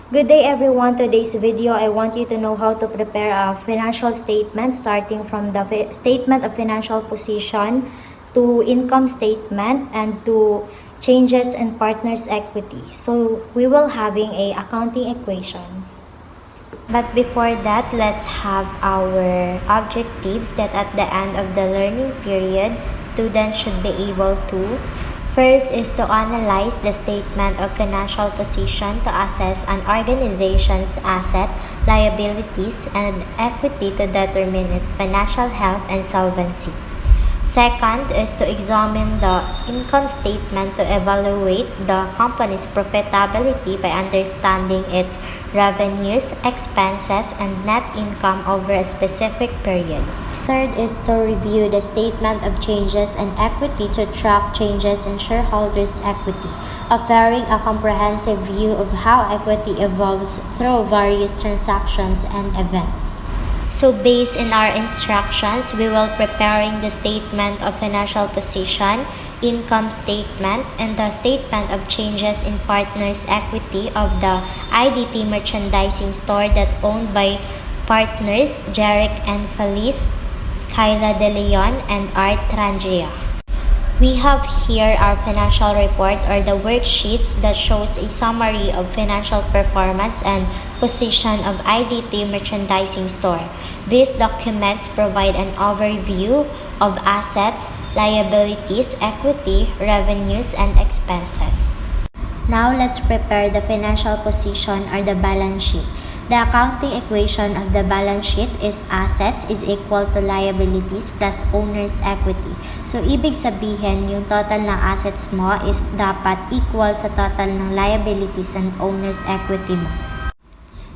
Good day everyone. Today's video, I want you to know how to prepare a financial statement starting from the statement of financial position to income statement and to changes in partner's equity. So we will having a accounting equation. But before that, let's have our objectives that at the end of the learning period, students should be able to. First is to analyze the statement of financial position to assess an organization's asset, liabilities, and equity to determine its financial health and solvency. Second is to examine the income statement to evaluate the company's profitability by understanding its revenues, expenses, and net income over a specific period. Third is to review the statement of changes in equity to track changes in shareholders' equity, offering a comprehensive view of how equity evolves through various transactions and events. So based in our instructions, we will preparing the statement of financial position, income statement, and the statement of changes in partners' equity of the IDT merchandising store that owned by partners Jeric and Felice, Kyla De Leon, and Art Trangia. We have here our financial report or the worksheets that shows a summary of financial performance and position of IDT merchandising store. These documents provide an overview of assets, liabilities, equity, revenues, and expenses. Now let's prepare the financial position or the balance sheet. The accounting equation of the balance sheet is assets is equal to liabilities plus owner's equity. So, ibig sabihin, yung total ng assets mo is dapat equal sa total ng liabilities and owner's equity mo.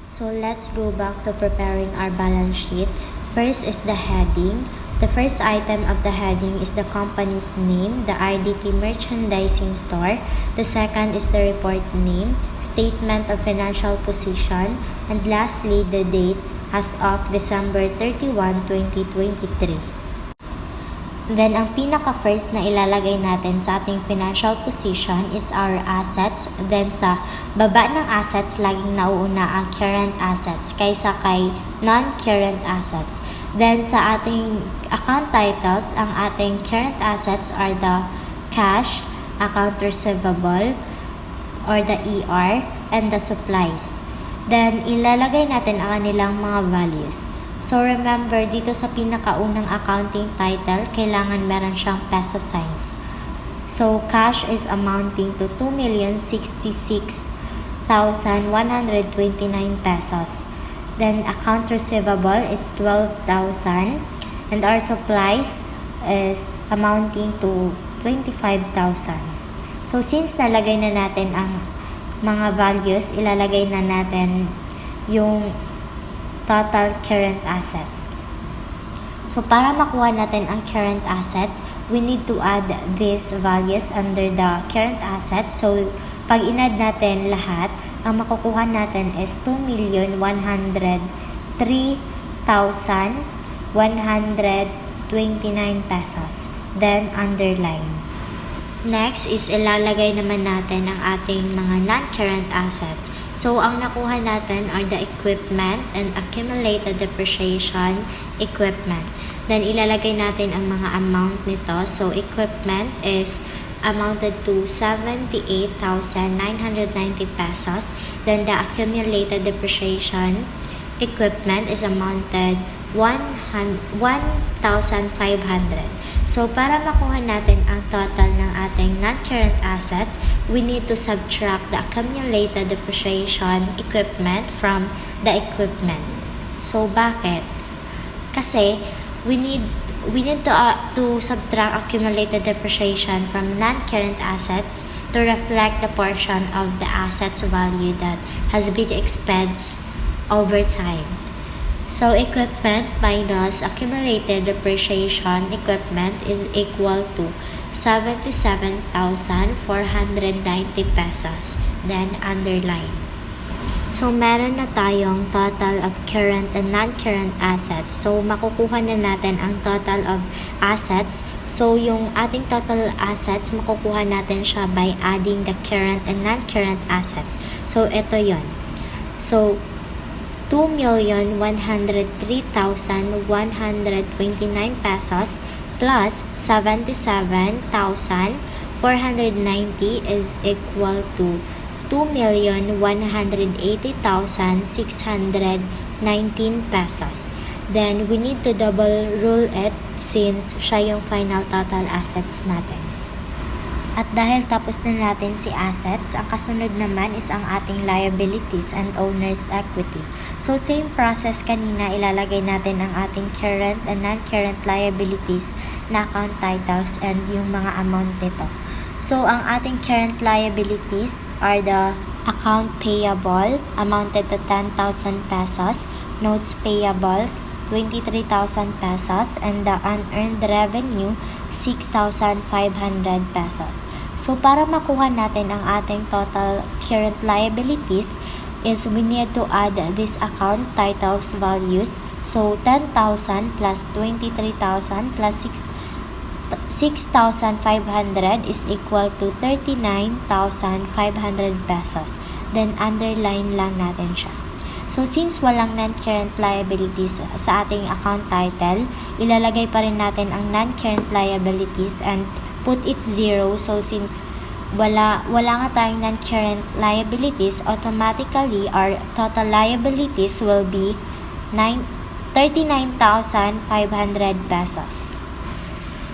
So, let's go back to preparing our balance sheet. First is the heading. The first item of the heading is the company's name, the IDT merchandising store. The second is the report name, statement of financial position, and lastly, the date as of December 31, 2023. Then, ang pinaka-first na ilalagay natin sa ating financial position is our assets. Then, sa baba ng assets, laging nauuna ang current assets kaysa kay non-current assets. Then, sa ating account titles, ang ating current assets are the cash, account receivable, or the ER, and the supplies. Then, ilalagay natin ang kanilang mga values. So, remember, dito sa pinakaunang accounting title, kailangan meron siyang peso signs. So, cash is amounting to 2,066,129 pesos. Then, account receivable is 12,000. And our supplies is amounting to 25,000. So, since nalagay na natin ang mga values, ilalagay na natin yung total current assets. So, para makuha natin ang current assets, we need to add these values under the current assets. So, pag in-add natin lahat, ang makukuha natin is 2,103,129 pesos. Then, underline. Next is ilalagay naman natin ang ating mga non-current assets. So, ang nakuha natin are the equipment and accumulated depreciation equipment. Then, ilalagay natin ang mga amount nito. So, equipment is amounted to 78,990 pesos. Then, the accumulated depreciation equipment is amounted 1,500. So, para makuha natin ang total ng ating non-current assets, we need to subtract the accumulated depreciation equipment from the equipment. So, bakit? Kasi, we need to subtract accumulated depreciation from non-current assets to reflect the portion of the assets value that has been expensed over time. So, equipment minus accumulated depreciation equipment is equal to 77,490 pesos. Then, underline. So, meron na tayong total of current and non-current assets. So, makukuha na natin ang total of assets. So, yung ating total assets, makukuha natin siya by adding the current and non-current assets. So, ito yon. So, 2,103,129 pesos plus 77,490 is equal to 2,180,619 pesos. Then, we need to double rule it since siya yung final total assets natin. At dahil tapos na natin si assets, ang kasunod naman is ang ating liabilities and owner's equity. So, same process kanina, ilalagay natin ang ating current and non-current liabilities na account titles and yung mga amount nito. So, ang ating current liabilities are the account payable amounted to 10,000 pesos, notes payable 23,000 pesos, and the unearned revenue 6,500 pesos. So, para makuha natin ang ating total current liabilities is we need to add this account titles values. So, 10,000 plus 23,000 plus 6,500 is equal to 39,500 pesos. Then, underline lang natin siya. So, since walang non-current liabilities sa ating account title, ilalagay pa rin natin ang non-current liabilities and put it 0. So, since wala nga tayong non-current liabilities, automatically our total liabilities will be 39,500 pesos.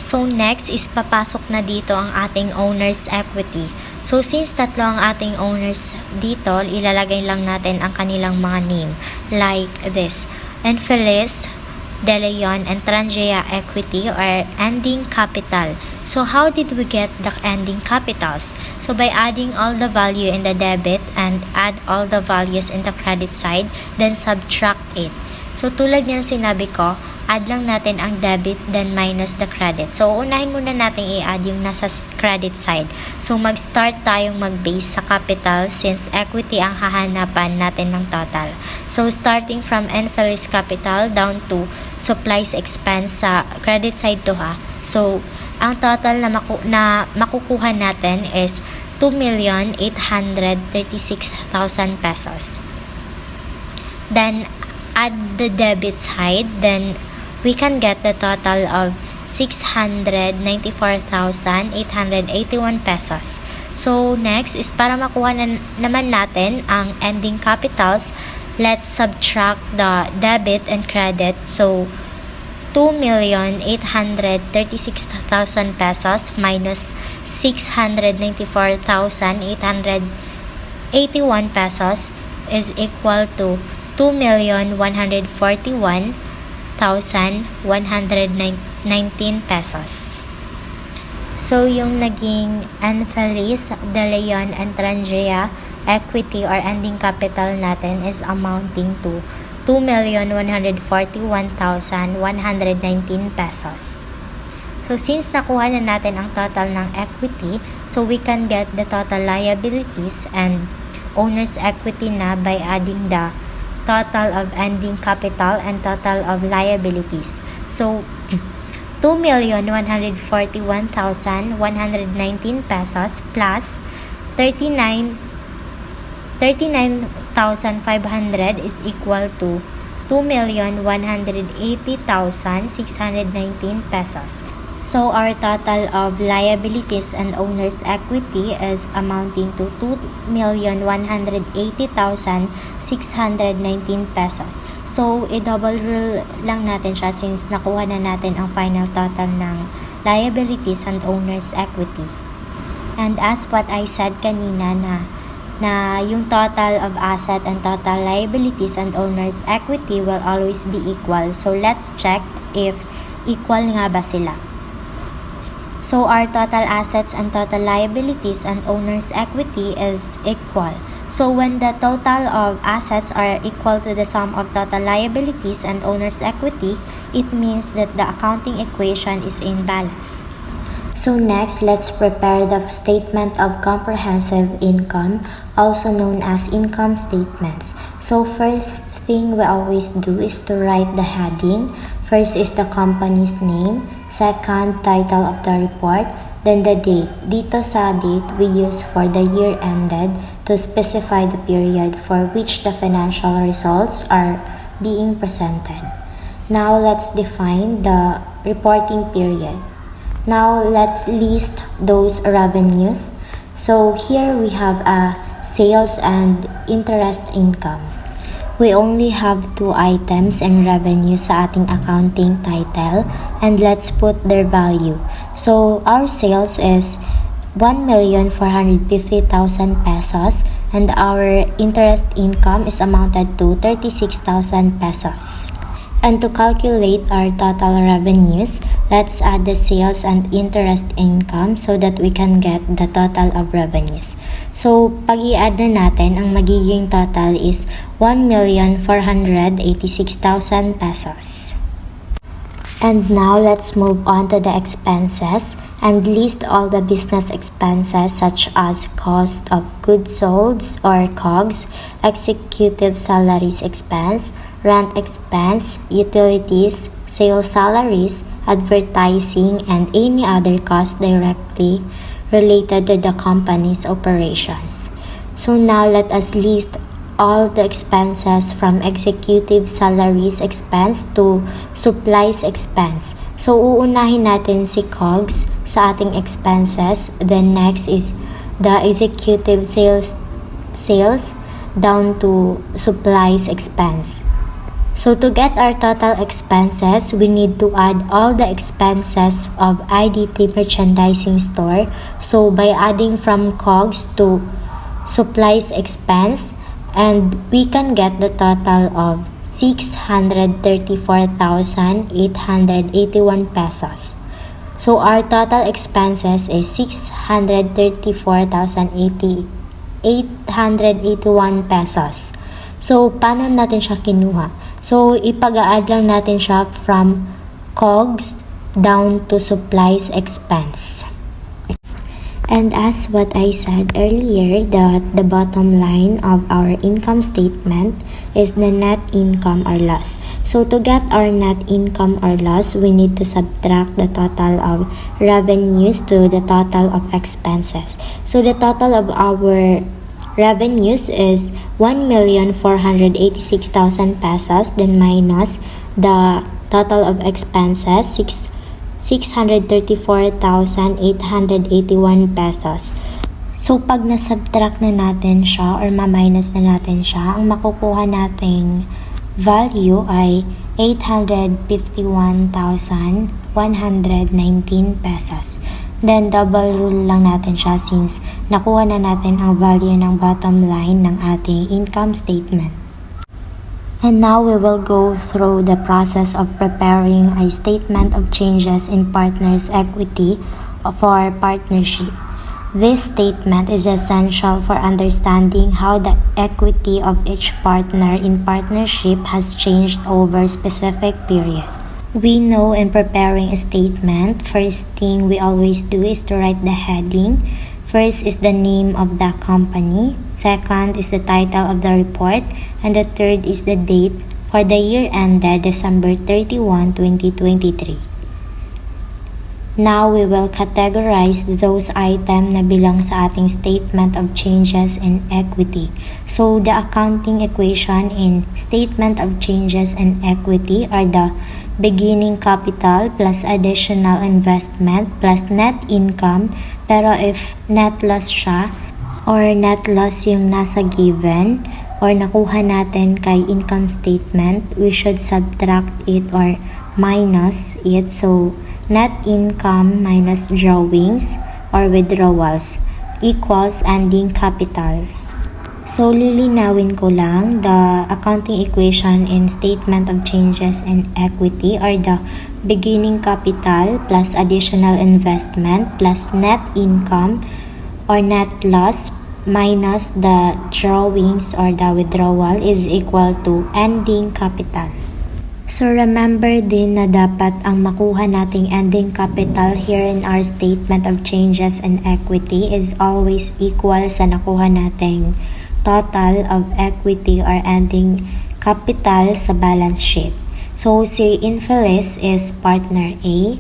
So, next is papasok na dito ang ating owner's equity. So, since tatlo ang ating owners dito, ilalagay lang natin ang kanilang mga name. Like this. Enfilis, De Leon, and Trangia equity or ending capital. So, how did we get the ending capitals? So, by adding all the value in the debit and add all the values in the credit side, then subtract it. So, tulad ng sinabi ko, add lang natin ang debit then minus the credit. So, unahin muna natin i-add yung nasa credit side. So, mag-start tayong mag-base sa capital since equity ang hahanapan natin ng total. So, starting from Enfilis capital down to supplies expense sa credit side to ha. So, ang total na makukuha natin is 2,836,000 pesos. Then, add the debit side, then we can get the total of 694,881 pesos. So, next is para makuha naman natin ang ending capitals, let's subtract the debit and credit. So, 2,836,000 pesos minus 694,881 pesos is equal to 2,141,119 pesos. So, yung naging Enfilis, De Leon, and Trangia equity or ending capital natin is amounting to 2,141,119 pesos. So, since nakuha na natin ang total ng equity, so we can get the total liabilities and owner's equity na by adding the total of ending capital and total of liabilities. So, 2,141,119 pesos plus 39,500 is equal to 2,180,619 pesos. So, our total of liabilities and owner's equity is amounting to 2,180,619 pesos. So, i-double rule lang natin siya since nakuha na natin ang final total ng liabilities and owner's equity. And as what I said kanina na yung total of asset and total liabilities and owner's equity will always be equal. So, let's check if equal nga ba sila. So, our total assets and total liabilities and owner's equity is equal. So, when the total of assets are equal to the sum of total liabilities and owner's equity, it means that the accounting equation is in balance. So, next, let's prepare the statement of comprehensive income, also known as income statements. So, first thing we always do is to write the heading. First is the company's name. Second, title of the report. Then the date. Dito sa date, we use for the year ended to specify the period for which the financial results are being presented. Now let's define the reporting period. Now let's list those revenues. So here we have a sales and interest income. We only have two items in revenue sa ating accounting title, and let's put their value. So our sales is 1,450,000 pesos, and our interest income is amounted to 36,000 pesos. And to calculate our total revenues, let's add the sales and interest income so that we can get the total of revenues. So, pag i-add na natin, ang magiging total is 1,486,000 pesos. And now, let's move on to the expenses and list all the business expenses such as cost of goods sold or COGS, executive salaries expense, rent expense, utilities, sales salaries, advertising, and any other costs directly related to the company's operations. So now let us list all the expenses from executive salaries expense to supplies expense. So uunahin natin si COGS sa ating expenses. Then next is the executive sales down to supplies expense. So to get our total expenses, we need to add all the expenses of IDT merchandising store. So by adding from COGS to supplies expense, and we can get the total of 634,881 pesos. So our total expenses is 634,881 pesos. So, paano natin siya kinuha? So, ipag-a-add lang natin siya from COGS down to supplies expense. And as what I said earlier, that the bottom line of our income statement is the net income or loss. So, to get our net income or loss, we need to subtract the total of revenues to the total of expenses. So, the total of our revenues is 1,486,000 pesos, then minus the total of expenses, 634,881 pesos. So, pag nasubtract na natin siya or ma-minus na natin siya, ang makukuha nating value ay 851,119 pesos. Then, double rule lang natin siya since nakuha na natin ang value ng bottom line ng ating income statement. And now we will go through the process of preparing a statement of changes in partners' equity for partnership. This statement is essential for understanding how the equity of each partner in partnership has changed over a specific period. We know in preparing a statement, first thing we always do is to write the heading. First is the name of the company. Second is the title of the report. And the third is the date for the year ended December 31, 2023. Now we will categorize those items na bilang sa ating statement of changes in equity. So the accounting equation in statement of changes in equity are the beginning capital plus additional investment plus net income. Pero if net loss siya or net loss yung nasa given or nakuha natin kay income statement, we should subtract it or minus it. So net income minus drawings or withdrawals equals ending capital. So, lilinawin ko lang, the accounting equation in statement of changes in equity are the beginning capital plus additional investment plus net income or net loss minus the drawings or the withdrawal is equal to ending capital. So, remember din na dapat ang makuha nating ending capital here in our statement of changes in equity is always equal sa nakuha nating total of equity or ending capital sa balance sheet. So, si Infelis is partner A,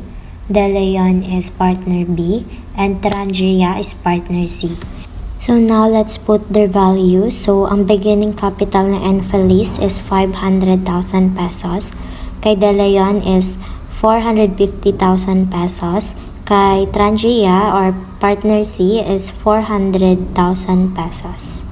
De Leon is partner B, and Trangia is partner C. So now let's put their values. So ang beginning capital ng Feliz is 500,000 pesos. Kay De Leon is 450,000 pesos. Kay Trangia or Partner C is 400,000 pesos.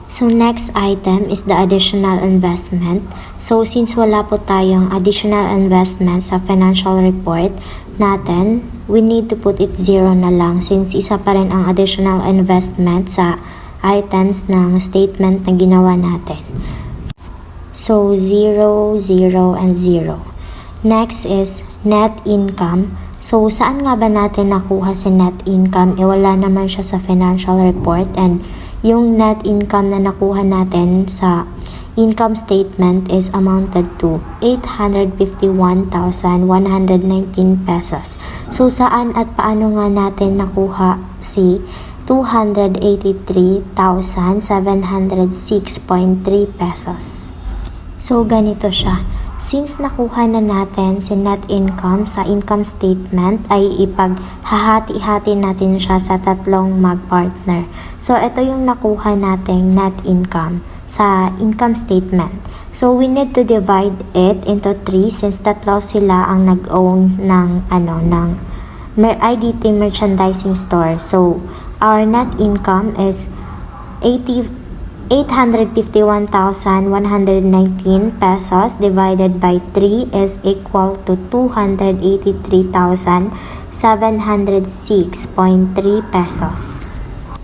So next item is the additional investment. So since wala po tayong additional investment sa financial report natin, we need to put it 0 na lang since isa pa rin ang additional investment sa items ng statement na ginawa natin. So 0, 0, and 0. Next is net income. So saan nga ba natin nakuha si net income? Wala naman siya sa financial report, and yung net income na nakuha natin sa income statement is amounted to 851,119 pesos. So saan at paano nga natin nakuha si 283,706.3 pesos? So ganito siya. Since nakuha na natin si net income sa income statement, ay ipaghahati-hati natin siya sa tatlong mag-partner. So ito yung nakuha nating net income sa income statement. So we need to divide it into 3 since tatlo sila ang nag-own ng IDT merchandising store. So our net income is 851,119 pesos divided by 3 is equal to 283,706.3 pesos.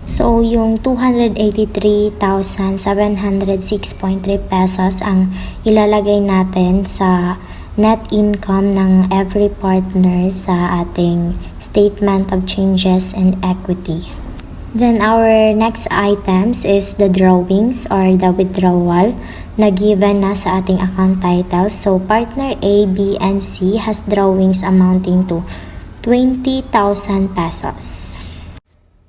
So, yung 283,706.3 pesos ang ilalagay natin sa net income ng every partner sa ating statement of changes in equity. Then our next items is the drawings or the withdrawal na given na sa ating account title. So partner A, B, and C has drawings amounting to 20,000 pesos.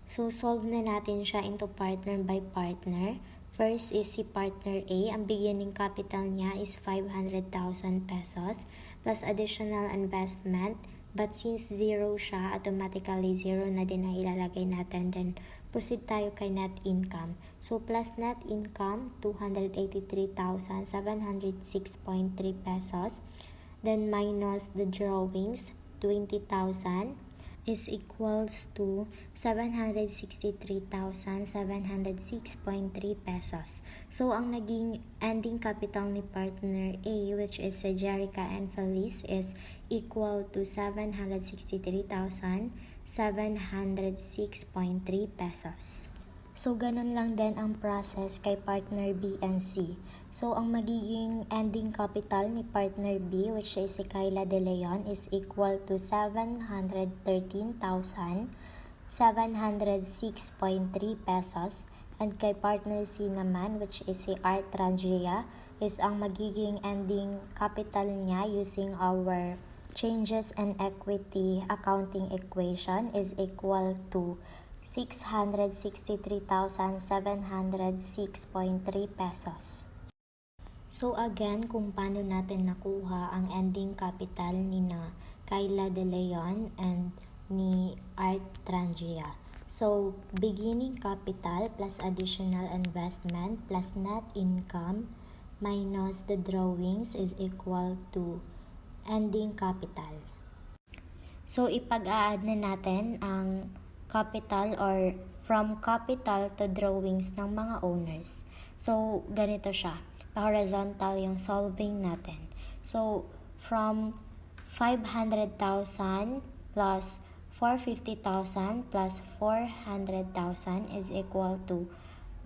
So solve na natin siya into partner by partner. First is si partner A. Ang beginning capital niya is 500,000 pesos plus additional investment. But since 0 siya, automatically 0 na din ang ilalagay natin. Then, proceed tayo kay net income. So, plus net income, 283,706.3 pesos. Then, minus the drawings, 20,000 is equals to 763,706.3 pesos. So, ang naging ending capital ni partner A, which is si Jerica and Feliz, is equal to 763,706.3 pesos. So, ganun lang din ang process kay partner B and C. So, ang magiging ending capital ni partner B, which is si Kayla De Leon, is equal to 713,706.3 pesos. And kay partner C naman, which is si Art Trangia, is ang magiging ending capital niya using our changes in equity accounting equation is equal to 663,706.3 pesos. So again, kung paano natin nakuha ang ending capital ni na Kayla De Leon and ni Art Trangia. So beginning capital plus additional investment plus net income minus the drawings is equal to ending capital. So ipag-a-add na natin ang capital or from capital to drawings ng mga owners. So, ganito siya. Horizontal yung solving natin. So, from 500,000 plus 450,000 plus 400,000 is equal to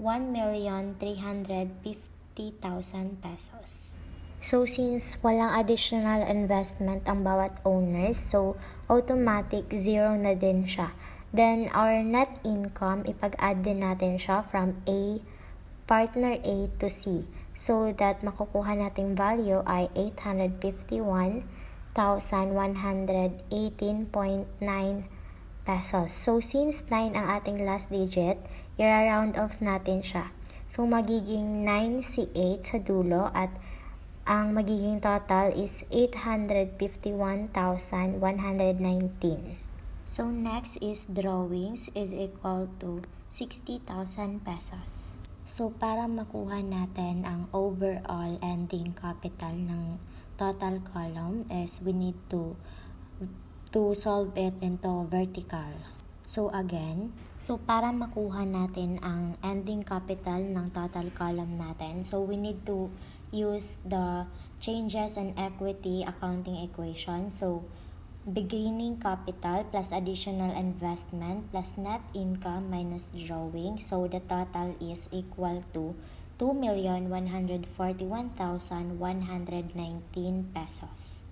1,350,000 pesos. So, since walang additional investment ang bawat owners, so automatic 0 na din siya. Then, our net income, ipag-add din natin siya from A, partner A to C. So that makukuha nating value ay 851,118.9 pesos. So, since 9 ang ating last digit, i-round off natin siya. So, magiging 9 si 8 sa dulo at ang magiging total is 851,119. So, next is drawings is equal to 60,000 pesos. So, para makuha natin ang overall ending capital ng total column is we need to solve it into vertical. So, again, para makuha natin ang ending capital ng total column natin, so we need to use the changes in equity accounting equation. So, beginning capital plus additional investment plus net income minus drawing. So, the total is equal to 2,141,119 pesos.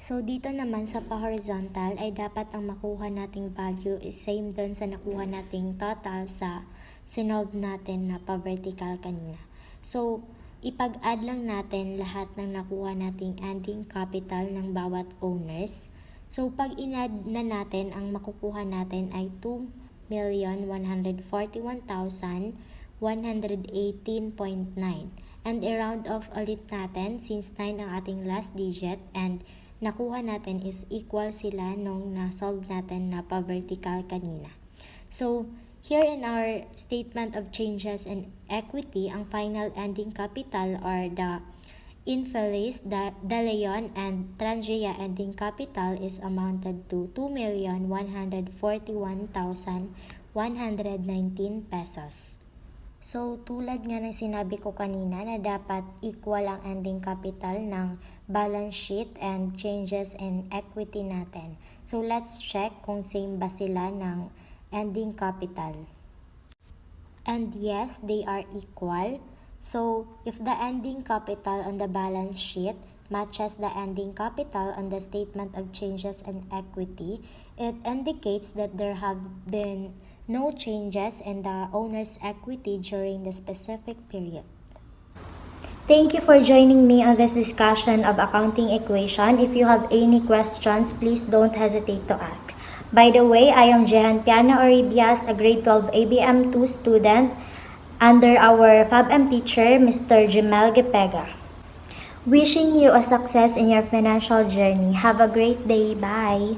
So, dito naman sa pa-horizontal ay dapat ang makuha nating value is same dun sa nakuha nating total sa sinolve natin na pa-vertical kanina. So, ipag-add lang natin lahat ng nakuha nating ending capital ng bawat owners. So, pag in-add na natin, ang makukuha natin ay 2,141,118.9. And i-round off ulit natin since 9 ang ating last digit and nakuha natin is equal sila nung na-solve natin na pa-vertical kanina. So, here in our statement of changes in equity, ang final ending capital or the Infelis, De Leon, and Transria ending capital is amounted to 2,141,119 pesos. So, tulad nga ng sinabi ko kanina na dapat equal ang ending capital ng balance sheet and changes in equity natin. So, let's check kung same ba sila ng ending capital. And yes, they are equal. So, if the ending capital on the balance sheet matches the ending capital on the statement of changes in equity, it indicates that there have been no changes in the owner's equity during the specific period. Thank you for joining me on this discussion of accounting equation. If you have any questions, please don't hesitate to ask. By the way, I am Jehan Oribias, a grade 12 ABM2 student under our FABM teacher, Mr. Jemel Gepega. Wishing you a success in your financial journey. Have a great day. Bye!